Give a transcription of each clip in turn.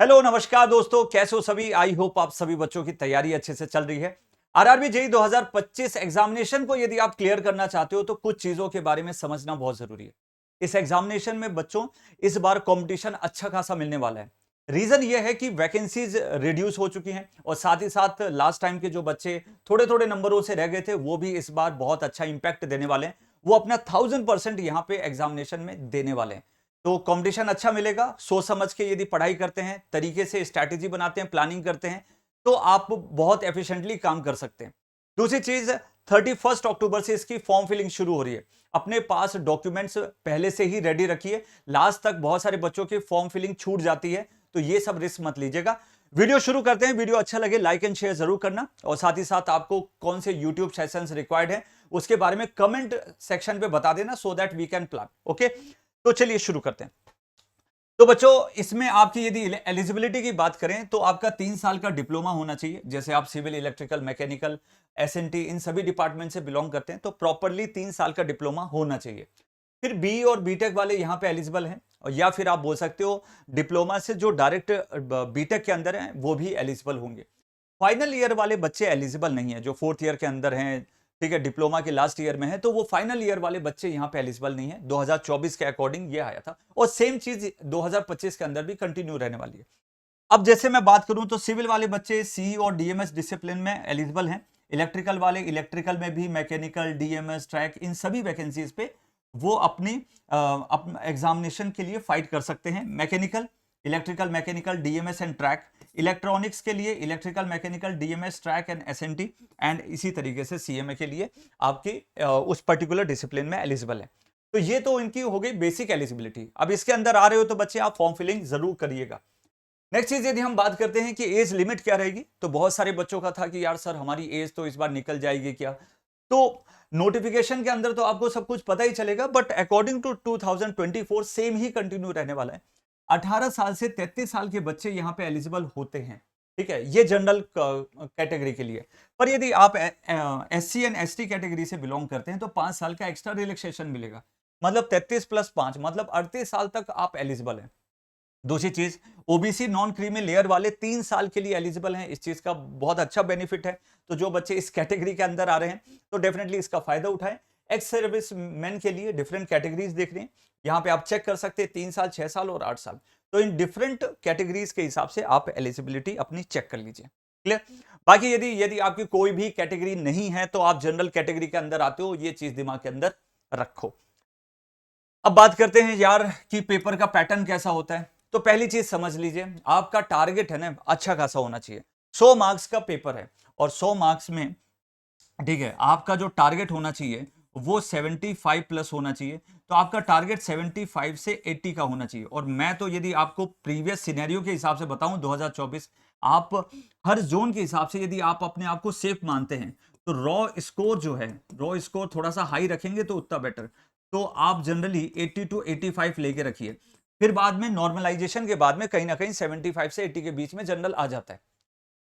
Hello नमस्कार दोस्तों, कैसे हो सभी। आई होप आप सभी बच्चों की तैयारी अच्छे से चल रही है। आरआरबी जेईई 2025 एग्जामिनेशन को यदि आप क्लियर करना चाहते हो तो कुछ चीजों के बारे में समझना बहुत जरूरी है। इस एग्जामिनेशन में बच्चों इस बार कंपटीशन अच्छा खासा मिलने वाला है। रीजन ये है कि वैकेंसीज रिड्यूस हो चुकी हैं और साथ ही साथ लास्ट टाइम के जो बच्चे थोड़े थोड़े नंबरों से रह गए थे वो भी इस बार बहुत अच्छा इंपैक्ट देने वाले हैं। वो अपना 1000% यहां पे एग्जामिनेशन में देने वाले हैं। तो कंपटीशन अच्छा मिलेगा। सोच समझ के यदि पढ़ाई करते हैं, तरीके से स्ट्रैटेजी बनाते हैं, प्लानिंग करते हैं, तो आप बहुत एफिशिएंटली काम कर सकते हैं। दूसरी चीज, 31 अक्टूबर से इसकी फॉर्म फिलिंग शुरू हो रही है। अपने पास डॉक्यूमेंट्स पहले से ही रेडी रखिए। लास्ट तक बहुत सारे बच्चों की फॉर्म फिलिंग छूट जाती है, तो ये सब रिस्क मत लीजिएगा। वीडियो शुरू करते हैं। वीडियो अच्छा लगे लाइक एंड शेयर जरूर करना, और साथ ही साथ आपको कौन से यूट्यूब सेशंस रिक्वायर्ड है उसके बारे में कमेंट सेक्शन पे बता देना, so that we can plan. Okay, तो चलिए शुरू करते हैं। तो बच्चों, इसमें आपकी यदि एलिजिबिलिटी की बात करें तो आपका 3 साल का डिप्लोमा होना चाहिए। जैसे आप सिविल, इलेक्ट्रिकल, मैकेनिकल, एसएनटी, इन सभी डिपार्टमेंट से बिलोंग करते हैं तो प्रॉपरली 3 साल का डिप्लोमा होना चाहिए। फिर बी और बीटेक वाले यहां पे एलिजिबल हैं, और या फिर आप बोल सकते हो डिप्लोमा से जो डायरेक्ट बीटेक के अंदर हैं वो भी एलिजिबल होंगे। फाइनल ईयर वाले बच्चे एलिजिबल नहीं है, जो 4th ईयर के अंदर हैं, ठीक है, डिप्लोमा के लास्ट ईयर में है, तो वो फाइनल ईयर वाले बच्चे यहां पे एलिजिबल नहीं है। 2024 के अकॉर्डिंग ये आया था, और सेम चीज 2025 के अंदर भी कंटिन्यू रहने वाली है। अब जैसे मैं बात करूं तो सिविल वाले बच्चे सी और डीएमएस डिसिप्लिन में एलिजिबल हैं। इलेक्ट्रिकल वाले इलेक्ट्रिकल में भी, मैकेनिकल, डीएमएस, ट्रैक, इन सभी वैकेंसीज पे वो अपनी एग्जामिनेशन के लिए फाइट कर सकते हैं। Mechanical, electrical, mechanical, DMs and track. Electronics के लिए electrical, mechanical, DMs, track and SNT, and इसी तरीके से सीएमए के लिए आपकी उस पर्टिकुलर डिसिप्लिन में एलिजिबल है। तो ये तो इनकी हो गई बेसिक एलिजिबिलिटी। अब इसके अंदर आ रहे हो तो बच्चे आप फॉर्म फिलिंग जरूर करिएगा। नेक्स्ट चीज, यदि हम बात करते हैं कि एज लिमिट क्या रहेगी, तो बहुत सारे बच्चों का था कि यार सर हमारी एज तो इस बार निकल जाएगी क्या। तो नोटिफिकेशन के अंदर तो आपको सब कुछ पता ही चलेगा, बट अकॉर्डिंग टू 2024 सेम ही कंटिन्यू रहने वाला है। 18 साल से 33 साल के बच्चे यहां पे एलिजिबल होते हैं, ठीक है, ये जनरल कैटेगरी के लिए। पर यदि आप एससी एंड एसटी कैटेगरी से बिलोंग करते हैं तो 5 साल का एक्स्ट्रा रिलैक्सेशन मिलेगा। मतलब 33+5 मतलब 38 साल तक आप एलिजिबल हैं। दूसरी चीज, ओबीसी नॉन क्रीमी लेयर वाले 3 साल के लिए एलिजिबल हैं। इस चीज का बहुत अच्छा बेनिफिट है। तो जो बच्चे इस कैटेगरी के अंदर आ रहे हैं तो डेफिनेटली इसका फायदा उठाएं। एक्स सर्विस मैन के लिए डिफरेंट कैटेगरीज देख रहे हैं, यहां पे आप चेक कर सकते हैं 3 साल, 6 साल और 8 साल। तो इन डिफरेंट कैटेगरीज के हिसाब से आप एलिजिबिलिटी अपनी चेक कर लीजिए। क्लियर। बाकी यदि यदि आपकी कोई भी कैटेगरी नहीं है तो आप जनरल कैटेगरी के अंदर आते हो, ये चीज दिमाग के अंदर रखो। अब बात करते हैं यार कि पेपर का पैटर्न कैसा होता है। तो पहली चीज समझ लीजिए, आपका टारगेट है ना अच्छा खासा होना चाहिए। 100 मार्क्स का पेपर है, और 100 मार्क्स में, ठीक है, आपका जो टारगेट होना चाहिए वो 75 प्लस होना चाहिए। तो आपका टारगेट 75 से 80 का होना चाहिए। और मैं तो यदि आपको प्रीवियस सिनेरियो के हिसाब से बताऊं 2024, आप हर जोन के हिसाब से यदि आप अपने आप को सेफ मानते हैं तो रॉ स्कोर जो है, रॉ स्कोर थोड़ा सा हाई रखेंगे तो उतना बेटर। तो आप जनरली 80 to 85 लेके रखिए। फिर बाद में नॉर्मलाइजेशन के बाद में कहीं ना कहीं 75 से 80 के बीच में जनरल आ जाता है।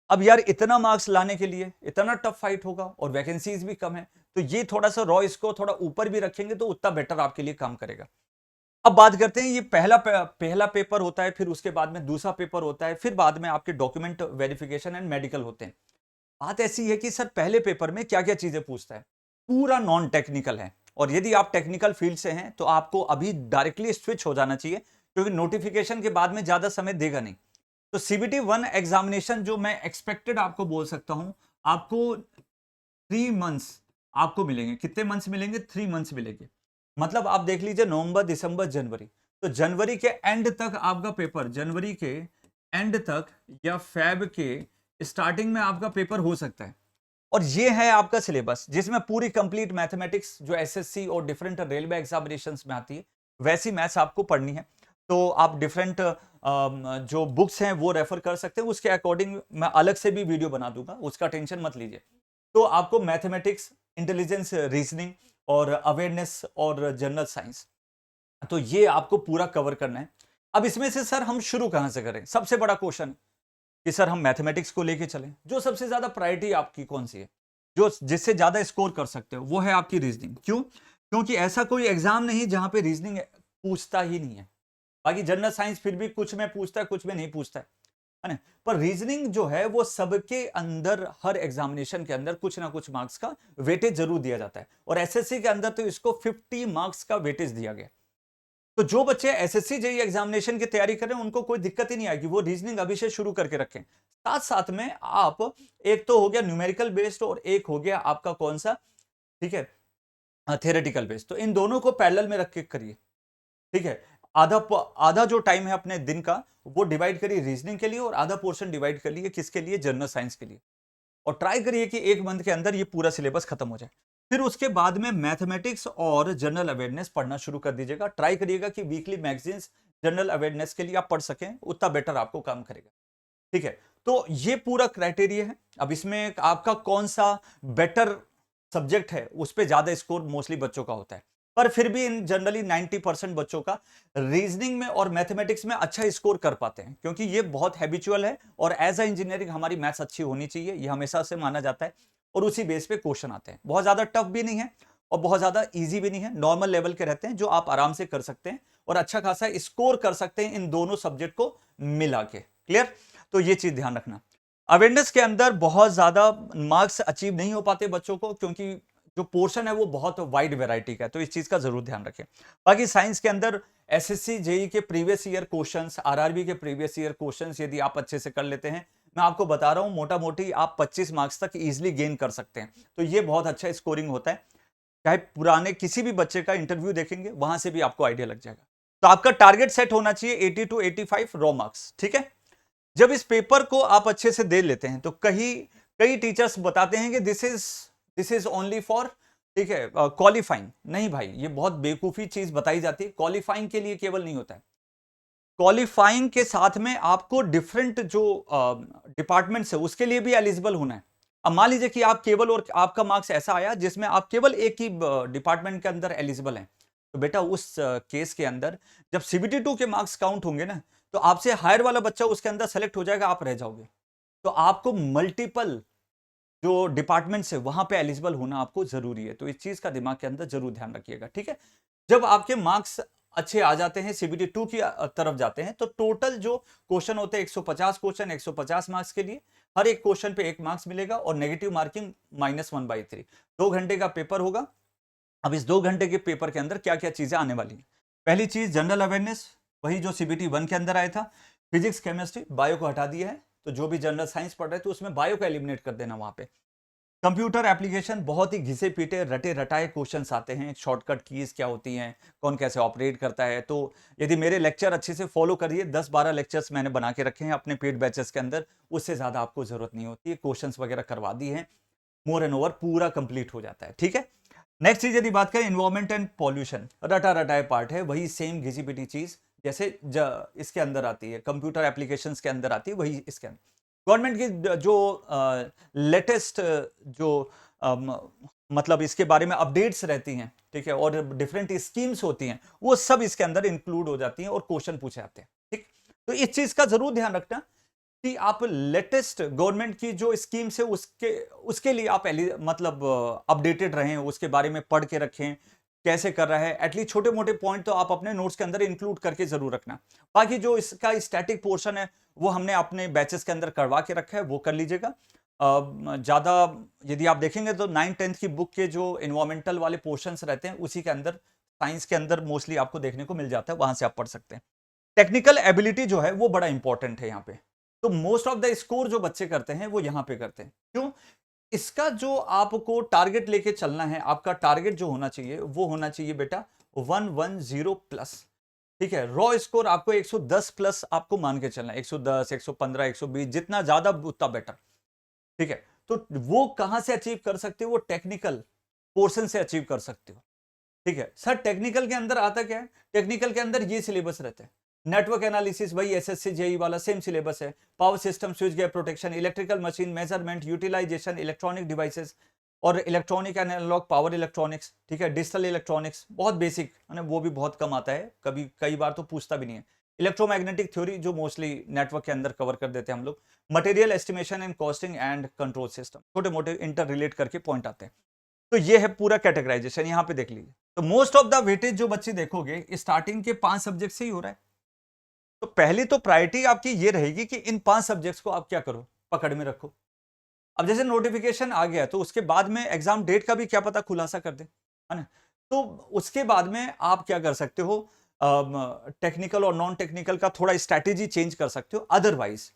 अब यार इतना मार्क्स लाने के लिए इतना टफ फाइट होगा और वैकेंसीज भी कम है, तो ये थोड़ा सा रॉ इसको थोड़ा ऊपर भी रखेंगे तो उतना बेटर आपके लिए काम करेगा। अब बात करते हैं, ये पहला पेपर होता है, फिर उसके बाद में दूसरा पेपर होता है, फिर बाद में आपके डॉक्यूमेंट वेरिफिकेशन एंड मेडिकल होते हैं। बात ऐसी है कि सर पहले पेपर में क्या क्या चीजें पूछता है, पूरा नॉन टेक्निकल है। और यदि आप टेक्निकल फील्ड से हैं तो आपको अभी डायरेक्टली स्विच हो जाना चाहिए, क्योंकि नोटिफिकेशन के बाद में ज्यादा समय देगा नहीं। तो सीबीटी 1 एग्जामिनेशन जो मैं एक्सपेक्टेड आपको बोल सकता हूं, आपको 3 मंथ्स आपको मिलेंगे। कितने मंथ्स मिलेंगे? 3 मंथ्स मिलेंगे। मतलब आप देख लीजिए नवंबर, दिसंबर, जनवरी। तो जनवरी के एंड तक आपका पेपर, जनवरी के एंड तक या फेब के स्टार्टिंग में आपका पेपर हो सकता है। और ये है आपका सिलेबस, जिसमें पूरी कंप्लीट मैथमेटिक्स जो एसएससी और डिफरेंट रेलवे एग्जामिनेशंस में आती है वैसी मैथ्स आपको पढ़नी है। तो आप डिफरेंट जो बुक्स हैं वो रेफर कर सकते हैं, उसके अकॉर्डिंग मैं अलग से भी वीडियो बना दूंगा, उसका टेंशन मत लीजिए। तो आपको मैथमेटिक्स, इंटेलिजेंस, रीजनिंग और अवेयरनेस और जनरल साइंस, तो ये आपको पूरा कवर करना है। अब इसमें से सर हम शुरू कहां से करें? सबसे बड़ा क्वेश्चन कि सर हम मैथमेटिक्स को लेके चलें। जो सबसे ज्यादा प्रायोरिटी आपकी कौन सी है, जो जिससे ज्यादा स्कोर कर सकते हो, वो है आपकी रीजनिंग। क्यों? क्योंकि ऐसा कोई एग्जाम नहीं जहां पे रीजनिंग पूछता ही नहीं है। बाकी जनरल साइंस फिर भी कुछ में पूछता है, कुछ में नहीं पूछता है। है ना। पर रीजनिंग जो है वो सबके अंदर, हर एग्जामिनेशन के अंदर कुछ ना कुछ मार्क्स का वेटेज जरूर दिया जाता है, और एसएससी के अंदर तो इसको 50 मार्क्स का वेटेज दिया गया। तो जो बच्चे एसएससी जेई एग्जामिनेशन की तैयारी कर रहे हैं उनको कोई दिक्कत ही नहीं आएगी, वो रीजनिंग अभी से शुरू करके रखें। साथ साथ में आप, एक तो हो गया न्यूमेरिकल बेस्ड और एक हो गया आपका कौन सा, ठीक है, थ्योरेटिकल बेस्ड। तो इन दोनों को पैरेलल में रख के करिए, ठीक है। आधा आधा जो टाइम है अपने दिन का वो डिवाइड करिए रीजनिंग के लिए, और आधा पोर्शन डिवाइड कर लिए किसके लिए, जनरल साइंस के लिए। और ट्राई करिए कि एक मंथ के अंदर ये पूरा सिलेबस खत्म हो जाए। फिर उसके बाद में मैथमेटिक्स और जनरल अवेयरनेस पढ़ना शुरू कर दीजिएगा। ट्राई करिएगा कि वीकली मैगजीन्स जनरल अवेयरनेस के लिए आप पढ़ सकें, उतना बेटर आपको काम करेगा, ठीक है। तो ये पूरा क्राइटेरिया है। अब इसमें आपका कौन सा बेटर सब्जेक्ट है उस पर ज्यादा स्कोर मोस्टली बच्चों का होता है, पर फिर भी इन जनरली 90% बच्चों का रीजनिंग में और मैथमेटिक्स में अच्छा स्कोर कर पाते हैं, क्योंकि ये बहुत हैबिचुअल है, और एज अ इंजीनियरिंग हमारी मैथ्स अच्छी होनी चाहिए, ये हमेशा से माना जाता है। और उसी बेस पे क्वेश्चन आते हैं, बहुत ज्यादा टफ भी नहीं है और बहुत ज्यादा इजी भी नहीं है, नॉर्मल लेवल के रहते हैं जो आप आराम से कर सकते हैं और अच्छा खासा स्कोर कर सकते हैं इन दोनों सब्जेक्ट को मिला के। क्लियर? तो ये चीज ध्यान रखना। अवेयरनेस के अंदर बहुत ज्यादा मार्क्स अचीव नहीं हो पाते बच्चों को, क्योंकि जो पोर्शन है वो बहुत वाइड वैरायटी का है, तो इस चीज का जरूर ध्यान रखें। बाकी साइंस के अंदर एसएससी जेई के प्रीवियस ईयर क्वेश्चंस, आरआरबी के प्रीवियस ईयर क्वेश्चंस यदि आप अच्छे से कर लेते हैं, मैं आपको बता रहा हूं मोटा मोटी आप 25 मार्क्स तक इजीली गेन कर सकते हैं। तो ये बहुत अच्छा स्कोरिंग होता है। चाहे पुराने किसी भी बच्चे का इंटरव्यू देखेंगे वहां से भी आपको आइडिया लग जाएगा। तो आपका टारगेट सेट होना चाहिए 80 टू 85 रॉ मार्क्स, ठीक है। जब इस पेपर को आप अच्छे से दे लेते हैं तो कई टीचर्स बताते हैं कि दिस इज ओनली फॉर, ठीक है, क्वालिफाइंग। नहीं भाई, ये बहुत बेवकूफी चीज बताई जाती है। क्वालिफाइंग के लिए केवल नहीं होता है, क्वालिफाइंग के साथ में आपको डिफरेंट जो डिपार्टमेंट्स है उसके लिए भी एलिजिबल होना है। अब मान लीजिए कि आप केवल, और आपका मार्क्स ऐसा आया जिसमें आप केवल एक ही डिपार्टमेंट के अंदर एलिजिबल हैं, तो बेटा उस केस के अंदर जब सीबीटी 2 के मार्क्स काउंट होंगे ना, तो आपसे हायर वाला बच्चा उसके अंदर सेलेक्ट हो जाएगा, आप रह जाओगे। तो आपको मल्टीपल जो डिपार्टमेंट्स है वहां पे एलिजिबल होना आपको जरूरी है। तो इस चीज का दिमाग के अंदर जरूर ध्यान रखिएगा, ठीक है। जब आपके मार्क्स अच्छे आ जाते हैं, सीबीटी 2 की तरफ जाते हैं, तो टोटल जो क्वेश्चन होते हैं 150 क्वेश्चन, 150 मार्क्स के लिए, हर एक क्वेश्चन पे 1 मार्क्स मिलेगा और नेगेटिव मार्किंग -1/3। 2 घंटे का पेपर होगा। अब इस 2 घंटे के पेपर के अंदर क्या क्या चीजें आने वाली हैं? पहली चीज जनरल अवेयरनेस, वही जो सीबीटी 1 के अंदर आया था। फिजिक्स, केमिस्ट्री, बायो को हटा दिया है, तो जो भी जनरल साइंस पढ़ रहे थे उसमें बायो को एलिमिनेट कर देना वहां पे। कंप्यूटर एप्लीकेशन, बहुत ही घिसे पीटे रटे रटाए क्वेश्चंस आते हैं, शॉर्टकट कीज क्या होती हैं, कौन कैसे ऑपरेट करता है। तो यदि मेरे लेक्चर अच्छे से फॉलो करिए, 10-12 लेक्चर्स मैंने बना के रखे हैं अपने पेड बैचेस के अंदर, उससे ज्यादा आपको जरूरत नहीं होती है। क्वेश्चंस वगैरह करवा दी हैं, मोर एंड ओवर पूरा कंप्लीट हो जाता है, ठीक है। नेक्स्ट चीज यदि बात करें, इन्वायरमेंट एंड पॉल्यूशन, रटा रटाए पार्ट है, वही सेम घिसी पिटी चीज जैसे इसके अंदर आती है, कंप्यूटर एप्लीकेशंस के अंदर आती है, वही इसके अंदर। गवर्नमेंट की जो लेटेस्ट जो मतलब इसके बारे में अपडेट्स रहती हैं, ठीक है, और डिफरेंट स्कीम्स होती हैं, वो सब इसके अंदर इंक्लूड हो जाती हैं और क्वेश्चन पूछे जाते हैं, ठीक। तो इस चीज का जरूर ध्यान रखना कि आप लेटेस्ट गवर्नमेंट की जो स्कीम्स है उसके लिए आप मतलब अपडेटेड रहें, उसके बारे में पढ़ के रखें, कैसे कर रहा है। एटलीस्ट छोटे मोटे पॉइंट तो आप अपने नोट्स के अंदर इंक्लूड करके जरूर रखना। बाकी जो इसका स्टैटिक पोर्शन है वो हमने अपने बैचेस के अंदर करवा के रखा है, वो कर लीजिएगा। ज्यादा यदि आप देखेंगे तो 9th-10th की बुक के जो इन्वायरमेंटल वाले पोर्शंस रहते हैं उसी के अंदर, साइंस के अंदर मोस्टली आपको देखने को मिल जाता है, वहां से आप पढ़ सकते हैं। टेक्निकल एबिलिटी जो है वो बड़ा इंपॉर्टेंट है यहाँ पे। तो मोस्ट ऑफ द स्कोर जो बच्चे करते हैं वो यहां पे करते हैं। क्यों? इसका जो आपको टारगेट लेके चलना है, आपका टारगेट जो होना चाहिए वो होना चाहिए बेटा 110 प्लस, ठीक है। रॉ स्कोर आपको 110 प्लस आपको मान के चलना है, 110, 115, 120, जितना ज्यादा उतना बेटर, ठीक है। तो वो कहां से अचीव कर सकते हो? वो टेक्निकल पोर्शन से अचीव कर सकते हो, ठीक है। सर टेक्निकल के अंदर आता क्या है? टेक्निकल के अंदर ये सिलेबस रहता है, नेटवर्क एनालिसिस, वही एसएससी जेई वाला सेम सिलेबस है। Power system, switchgear protection, electrical machine, measurement, utilisation, electronic devices और electronic and analogue power electronics, ठीक है। डिजिटल इलेक्ट्रॉनिक्स बहुत बेसिक है ना, वो भी बहुत कम आता है, कभी कई बार तो पूछता भी नहीं है। इलेक्ट्रोमैग्नेटिक थ्योरी जो मोस्टली नेटवर्क के अंदर कवर कर देते हैं हम लोग। Material estimation and costing and control system, छोटे मोटे इंटर रिलेट करके पॉइंट आते हैं। तो ये है पूरा कैटेगराइजेशन, यहां पे देख लीजिए। तो मोस्ट ऑफ द वेटेज जो बच्चे देखोगे स्टार्टिंग के 5 सब्जेक्ट से ही हो रहा है, तो पहली तो प्रायोरिटी आपकी ये रहेगी कि इन 5 सब्जेक्ट्स को आप क्या करो, पकड़ में रखो। अब जैसे नोटिफिकेशन आ गया तो उसके बाद में एग्जाम डेट का भी क्या पता खुलासा कर दे, है ना? तो उसके बाद में आप क्या कर सकते हो, टेक्निकल और नॉन टेक्निकल का थोड़ा स्ट्रैटेजी चेंज कर सकते हो। अदरवाइज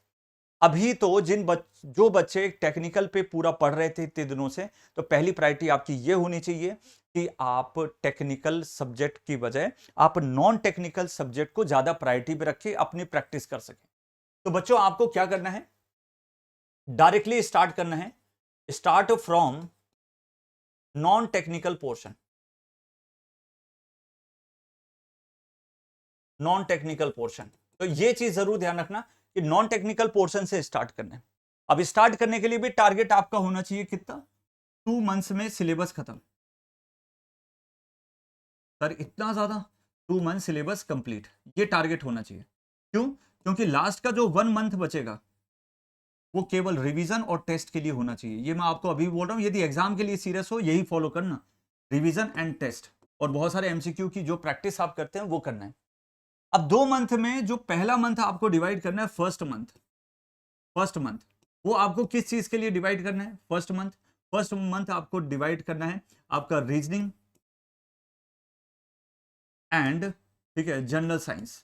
अभी तो जो बच्चे टेक्निकल पे पूरा पढ़ रहे थे इतने दिनों से, तो पहली प्रायोरिटी आपकी ये होनी चाहिए कि आप टेक्निकल सब्जेक्ट की बजाय आप नॉन टेक्निकल सब्जेक्ट को ज्यादा प्रायोरिटी पे रखें, अपनी प्रैक्टिस कर सकें। तो बच्चों आपको क्या करना है, डायरेक्टली स्टार्ट करना है, start from non technical portion, non technical portion. तो ये चीज जरूर ध्यान रखना कि नॉन टेक्निकल पोर्शन से स्टार्ट करना है। अब स्टार्ट करने के लिए भी टारगेट आपका होना चाहिए कितना, 2 मंथ्स में सिलेबस खत्म। सर इतना ज्यादा, 2 मंथ सिलेबस कंप्लीट, ये टारगेट होना चाहिए। क्यों? क्योंकि लास्ट का जो 1 मंथ बचेगा वो केवल रिवीजन और टेस्ट के लिए होना चाहिए। ये मैं आपको अभी बोल रहा हूं, यदि एग्जाम के लिए सीरियस हो यही फॉलो करना, रिवीजन एंड टेस्ट, और बहुत सारे एमसीक्यू की जो प्रैक्टिस आप करते हैं वो करना है। अब 2 मंथ में जो पहला मंथ आपको डिवाइड करना है, फर्स्ट मंथ वो आपको किस चीज के लिए डिवाइड करना है? फर्स्ट मंथ आपको डिवाइड करना है आपका रीजनिंग एंड, ठीक है, जनरल साइंस,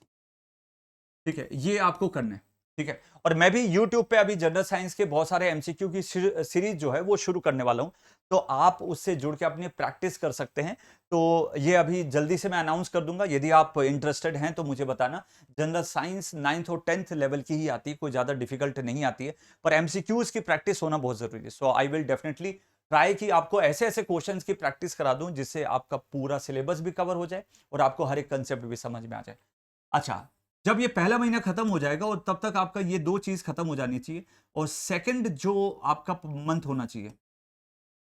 ठीक है, ये आपको करना है, ठीक है। और मैं भी YouTube पे अभी जनरल साइंस के बहुत सारे एमसीक्यू की सीरीज जो है वो शुरू करने वाला हूं, तो आप उससे जुड़ के अपनी प्रैक्टिस कर सकते हैं। तो ये अभी जल्दी से मैं अनाउंस कर दूंगा, यदि आप इंटरेस्टेड हैं तो मुझे बताना। जनरल साइंस 9th और 10th लेवल की ही आती है, कोई ज्यादा डिफिकल्ट नहीं आती है, पर एमसीक्यूज की प्रैक्टिस होना बहुत जरूरी है। सो आई विल डेफिनेटली ट्राई कि आपको ऐसे ऐसे क्वेश्चंस की प्रैक्टिस करा दूं जिससे आपका पूरा सिलेबस भी कवर हो जाए और आपको हर एक कंसेप्ट भी समझ में आ जाए। अच्छा, जब ये पहला महीना खत्म हो जाएगा और तब तक आपका ये 2 चीज खत्म हो जानी चाहिए, और सेकंड जो आपका मंथ होना चाहिए,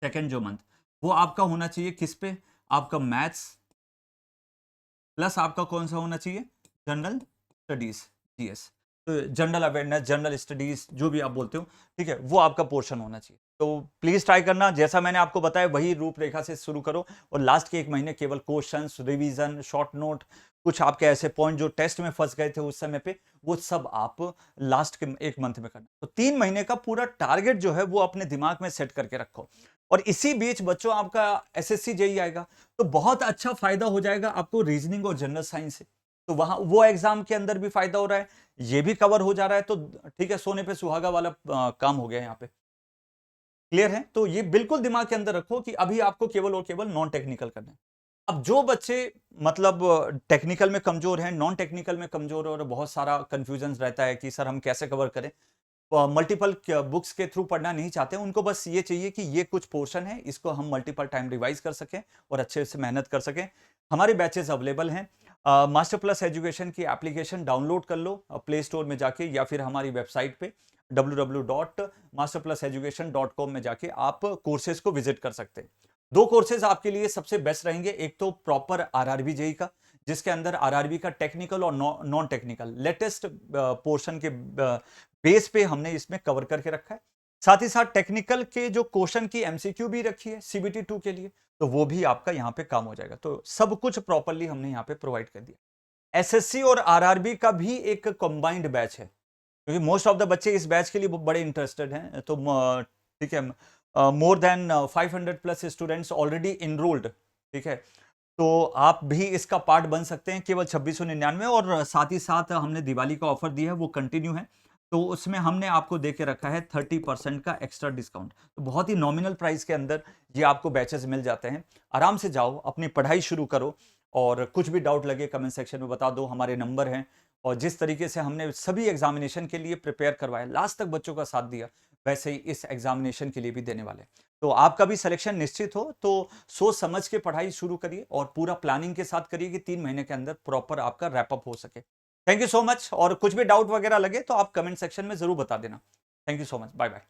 सेकंड जो मंथ वो आपका होना चाहिए किस पे, आपका मैथ्स प्लस आपका कौन सा होना चाहिए, जनरल स्टडीज, जीएस। तो जनरल अवेयरनेस, जनरल स्टडीज, जो भी आप बोलते हो, ठीक है, वो आपका पोर्शन होना चाहिए। तो प्लीज ट्राई करना, जैसा मैंने आपको बताया वही रूपरेखा से शुरू करो, और लास्ट के 1 महीने केवल क्वेश्चंस, रिवीजन, शॉर्ट नोट, कुछ आपके ऐसे पॉइंट जो टेस्ट में फंस गए थे उस समय पे, वो सब आप लास्ट के 1 मंथ में करना। तो 3 महीने का पूरा टारगेट जो है वो अपने दिमाग में सेट करके रखो, और इसी बीच बच्चों आपका एसएससी जेई आएगा, तो बहुत अच्छा फायदा हो जाएगा आपको रीजनिंग और जनरल साइंस से। तो वहां वो एग्जाम के अंदर भी फायदा हो रहा है, ये भी कवर हो जा रहा है, तो ठीक है, सोने पे सुहागा वाला काम हो गया यहाँ पे। क्लियर है? तो ये बिल्कुल दिमाग के अंदर रखो कि अभी आपको केवल और केवल नॉन टेक्निकल करना है। अब जो बच्चे मतलब टेक्निकल में कमजोर हैं, नॉन टेक्निकल में कमजोर है, और बहुत सारा कंफ्यूजन रहता है कि सर हम कैसे कवर करें, मल्टीपल बुक्स के थ्रू पढ़ना नहीं चाहते, उनको बस ये चाहिए कि ये कुछ पोर्शन है, इसको हम मल्टीपल टाइम रिवाइज कर सकें और अच्छे से मेहनत कर सकें। हमारे बैचेस अवेलेबल हैं, मास्टर प्लस एजुकेशन की एप्लीकेशन डाउनलोड कर लो प्ले स्टोर में जाके, या फिर हमारी वेबसाइट पे www.masterpluseducation.com में जाके आप कोर्सेज को विजिट कर सकते हैं। 2 कोर्सेज आपके लिए सबसे बेस्ट रहेंगे, एक तो प्रॉपर आरआरबी जेई का, जिसके अंदर आरआरबी का टेक्निकल और नॉन टेक्निकल लेटेस्ट पोर्शन के बेस पे हमने इसमें कवर करके रखा है। साथ ही साथ टेक्निकल के जो क्वेश्चन की एमसीक्यू भी रखी है सीबीटी 2 के लिए, तो वो भी आपका यहाँ पे काम हो जाएगा। तो सब कुछ प्रॉपरली हमने यहाँ पे प्रोवाइड कर दिया। एसएससी और आरआरबी का भी एक कंबाइंड बैच है, क्योंकि मोस्ट ऑफ द बच्चे इस बैच के लिए बड़े इंटरेस्टेड हैं। तो ठीक है, more than 500 plus students already enrolled, ठीक है, तो आप भी इसका पार्ट बन सकते हैं केवल 2699। और साथ ही साथ हमने दिवाली का ऑफर दिया है, वो कंटिन्यू है, तो उसमें हमने आपको दे के रखा है 30% का एक्स्ट्रा डिस्काउंट। तो बहुत ही नॉमिनल प्राइस के अंदर ये आपको बैचेस मिल जाते हैं। आराम से जाओ, अपनी पढ़ाई शुरू करो, और कुछ भी डाउट लगे कमेंट सेक्शन में बता दो, हमारे नंबर हैं। और जिस तरीके से हमने सभी एग्जामिनेशन के लिए प्रिपेयर करवाया, लास्ट तक बच्चों का साथ दिया, वैसे ही इस एग्जामिनेशन के लिए भी देने वाले। तो आपका भी सिलेक्शन निश्चित हो तो सोच समझ के पढ़ाई शुरू करिए, और पूरा प्लानिंग के साथ करिए कि 3 महीने के अंदर प्रॉपर आपका रैपअप हो सके। थैंक यू सो मच, और कुछ भी डाउट वगैरह लगे तो आप कमेंट सेक्शन में जरूर बता देना। Thank you so much, bye bye.